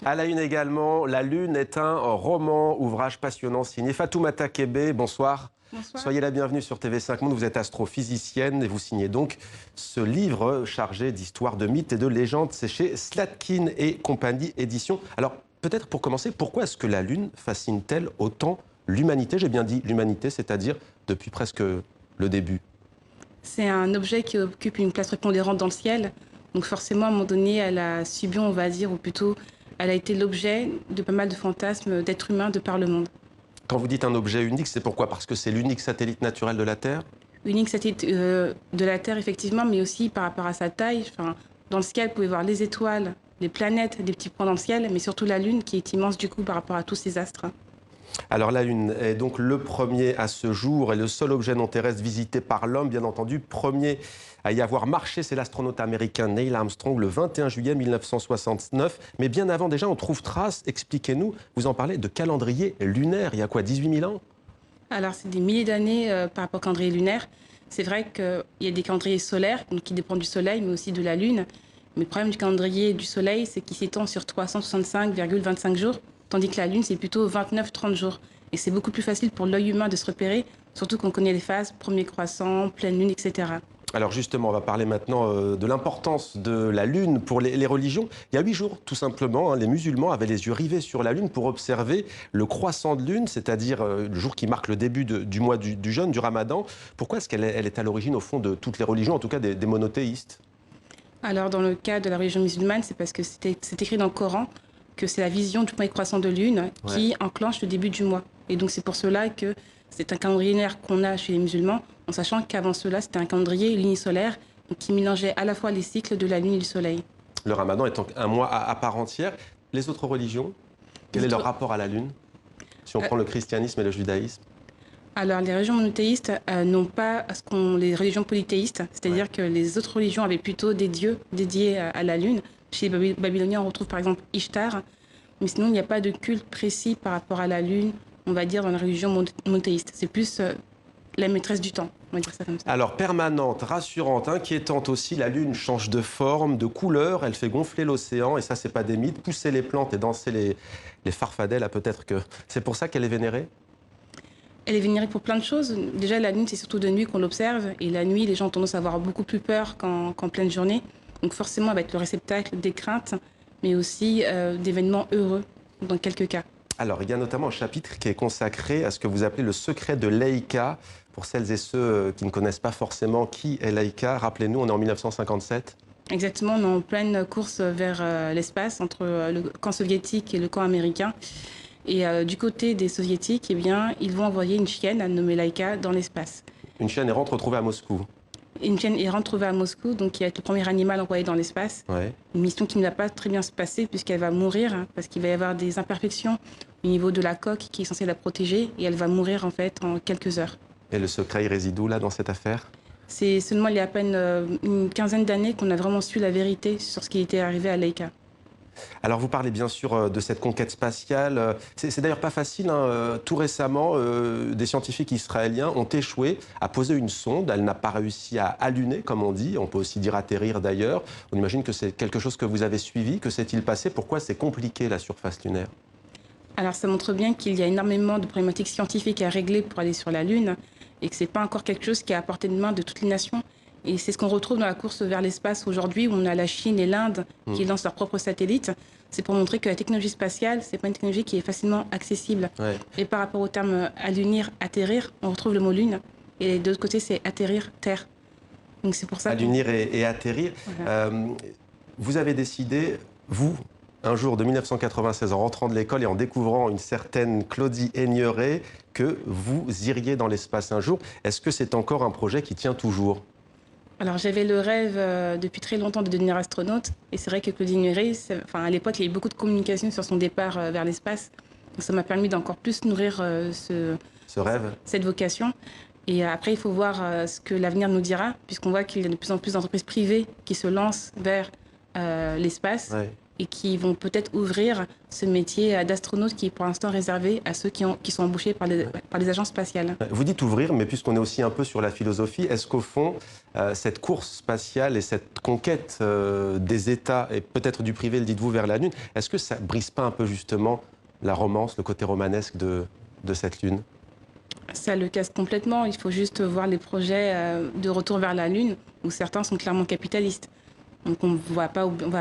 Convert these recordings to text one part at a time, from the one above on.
À la une également, La Lune est un roman, ouvrage passionnant signé Fatoumata Kébé. Bonsoir. Bonsoir. Soyez la bienvenue sur TV5 Monde. Vous êtes astrophysicienne et vous signez donc ce livre chargé d'histoires, de mythes et de légendes. C'est chez Slatkin et compagnie édition. Alors, peut-être pour commencer, pourquoi est-ce que la Lune fascine-t-elle autant l'humanité? J'ai bien dit l'humanité, c'est-à-dire depuis presque le début. C'est un objet qui occupe une place prépondérante dans le ciel. Donc forcément, à un moment donné, elle a subi, on va dire, ou plutôt, elle a été l'objet de pas mal de fantasmes d'êtres humains de par le monde. Quand vous dites un objet unique, c'est pourquoi? Parce que c'est l'unique satellite naturel de la Terre? Unique satellite de la Terre, effectivement, mais aussi par rapport à sa taille. Enfin, dans le ciel, vous pouvez voir les étoiles, les planètes, des petits points dans le ciel, mais surtout la Lune, qui est immense du coup par rapport à tous ces astres. Alors la Lune est donc le premier à ce jour et le seul objet non terrestre visité par l'homme, bien entendu. Premier à y avoir marché, c'est l'astronaute américain Neil Armstrong le 21 juillet 1969. Mais bien avant déjà, on trouve trace, expliquez-nous, vous en parlez, de calendrier lunaire. Il y a quoi, 18 000 ans? Alors, c'est des milliers d'années par rapport au calendrier lunaire. C'est vrai qu'il y a des calendriers solaires donc, qui dépendent du Soleil, mais aussi de la Lune. Mais le problème du calendrier du Soleil, c'est qu'il s'étend sur 365,25 jours, tandis que la Lune, c'est plutôt 29-30 jours. Et c'est beaucoup plus facile pour l'œil humain de se repérer, surtout qu'on connaît les phases, premier croissant, pleine Lune, etc. Alors justement, on va parler maintenant de l'importance de la Lune pour les religions. Il y a 8 jours, tout simplement, les musulmans avaient les yeux rivés sur la Lune pour observer le croissant de Lune, c'est-à-dire le jour qui marque le début du mois du jeûne, du Ramadan. Pourquoi est-ce qu'elle est à l'origine, au fond, de toutes les religions, en tout cas des monothéistes? Alors, dans le cas de la religion musulmane, c'est parce que c'est écrit dans le Coran que c'est la vision du premier croissant de Lune qui enclenche le début du mois. Et donc, c'est pour cela que c'est un calendrier lunaire qu'on a chez les musulmans, en sachant qu'avant cela, c'était un calendrier lunisolaire qui mélangeait à la fois les cycles de la Lune et du Soleil. Le Ramadan étant un mois à part entière. Les autres religions, quel est leur rapport à la Lune, si on prend le christianisme et le judaïsme? Alors, les religions monothéistes n'ont pas les religions polythéistes, c'est-à-dire que les autres religions avaient plutôt des dieux dédiés à la Lune. Chez les Babyloniens, on retrouve par exemple Ishtar, mais sinon, il n'y a pas de culte précis par rapport à la Lune, on va dire, dans la religion monothéiste. C'est plus la maîtresse du temps, on va dire ça comme ça. Alors, permanente, rassurante, inquiétante aussi, la Lune change de forme, de couleur, elle fait gonfler l'océan, et ça, c'est pas des mythes, pousser les plantes et danser les farfadets, là, peut-être que c'est pour ça qu'elle est vénérée? Elle est vénérée pour plein de choses. Déjà, la Lune, c'est surtout de nuit qu'on l'observe, et la nuit, les gens ont tendance à avoir beaucoup plus peur qu'en pleine journée. Donc forcément, elle va être le réceptacle des craintes, mais aussi d'événements heureux, dans quelques cas. Alors, il y a notamment un chapitre qui est consacré à ce que vous appelez le secret de Laika. Pour celles et ceux qui ne connaissent pas forcément qui est Laika, rappelez-nous, on est en 1957. Exactement, on est en pleine course vers l'espace entre le camp soviétique et le camp américain. Et du côté des soviétiques, eh bien, ils vont envoyer une chienne nommée Laika dans l'espace. Une chienne errante retrouvée à Moscou. Une chienne errante trouvée à Moscou, donc qui va être le premier animal envoyé dans l'espace. Ouais. Une mission qui ne va pas très bien se passer puisqu'elle va mourir, parce qu'il va y avoir des imperfections au niveau de la coque qui est censée la protéger, et elle va mourir en fait en quelques heures. Et le secret, il réside où, là, dans cette affaire? C'est seulement il y a à peine une quinzaine d'années qu'on a vraiment su la vérité sur ce qui était arrivé à Laika. Alors, vous parlez bien sûr de cette conquête spatiale. C'est d'ailleurs pas facile, hein. Tout récemment, des scientifiques israéliens ont échoué à poser une sonde. Elle n'a pas réussi à allumer, comme on dit. On peut aussi dire atterrir, d'ailleurs. On imagine que c'est quelque chose que vous avez suivi. Que s'est-il passé? Pourquoi c'est compliqué, la surface lunaire? Alors ça montre bien qu'il y a énormément de problématiques scientifiques à régler pour aller sur la Lune, et que ce n'est pas encore quelque chose qui est à portée de main de toutes les nations. Et c'est ce qu'on retrouve dans la course vers l'espace aujourd'hui, où on a la Chine et l'Inde qui lancent leurs propres satellites. C'est pour montrer que la technologie spatiale, ce n'est pas une technologie qui est facilement accessible. Ouais. Et par rapport au terme allunir, atterrir, on retrouve le mot Lune. Et de l'autre côté, c'est atterrir, terre. Donc c'est pour ça Allunir et atterrir. Voilà. Vous avez décidé, vous, un jour de 1996, en rentrant de l'école et en découvrant une certaine Claudie Aigneret, que vous iriez dans l'espace un jour. Est-ce que c'est encore un projet qui tient toujours? Alors j'avais le rêve depuis très longtemps de devenir astronaute, et c'est vrai que Claudie Aigneret, à l'époque, il y a eu beaucoup de communication sur son départ vers l'espace. Donc ça m'a permis d'encore plus nourrir Ce rêve? cette vocation. Et après, il faut voir ce que l'avenir nous dira, puisqu'on voit qu'il y a de plus en plus d'entreprises privées qui se lancent vers l'espace. Ouais. et qui vont peut-être ouvrir ce métier d'astronaute qui est pour l'instant réservé à ceux qui sont embauchés par les agences spatiales. Vous dites ouvrir, mais puisqu'on est aussi un peu sur la philosophie, est-ce qu'au fond, cette course spatiale et cette conquête des États et peut-être du privé, le dites-vous, vers la Lune, est-ce que ça ne brise pas un peu justement la romance, le côté romanesque de cette Lune? Ça le casse complètement. Il faut juste voir les projets de retour vers la Lune, où certains sont clairement capitalistes. Donc on ne va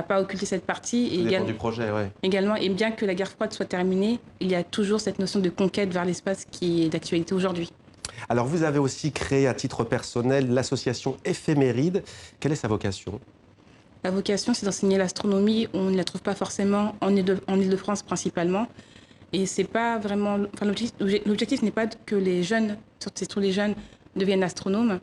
pas occulter cette partie. Et Ça dépend du projet, ouais. également, et bien que la guerre froide soit terminée, il y a toujours cette notion de conquête vers l'espace qui est d'actualité aujourd'hui. Alors vous avez aussi créé à titre personnel l'association Éphéméride. Quelle est sa vocation? La vocation, c'est d'enseigner l'astronomie. On ne la trouve pas forcément en Île-de-France principalement. Et c'est pas vraiment. Enfin, l'objectif n'est pas que les jeunes, surtout les jeunes, deviennent astronomes,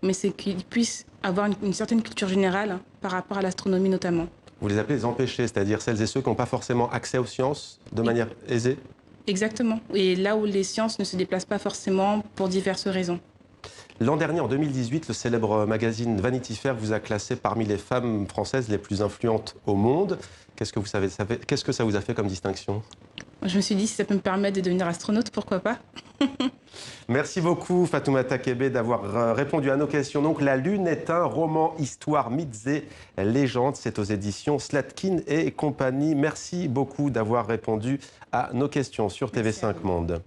mais c'est qu'ils puissent avoir une certaine culture générale par rapport à l'astronomie notamment. Vous les appelez les empêchés, c'est-à-dire celles et ceux qui n'ont pas forcément accès aux sciences de manière aisée? Exactement. Et là où les sciences ne se déplacent pas forcément pour diverses raisons. L'an dernier, en 2018, le célèbre magazine Vanity Fair vous a classé parmi les femmes françaises les plus influentes au monde. Qu'est-ce que ça vous a fait comme distinction? Je me suis dit, si ça peut me permettre de devenir astronaute, pourquoi pas? Merci beaucoup, Fatoumata Kébé, d'avoir répondu à nos questions. Donc, La Lune est un roman, histoire, mythes et légendes. C'est aux éditions Slatkin et compagnie. Merci beaucoup d'avoir répondu à nos questions sur TV5 Monde.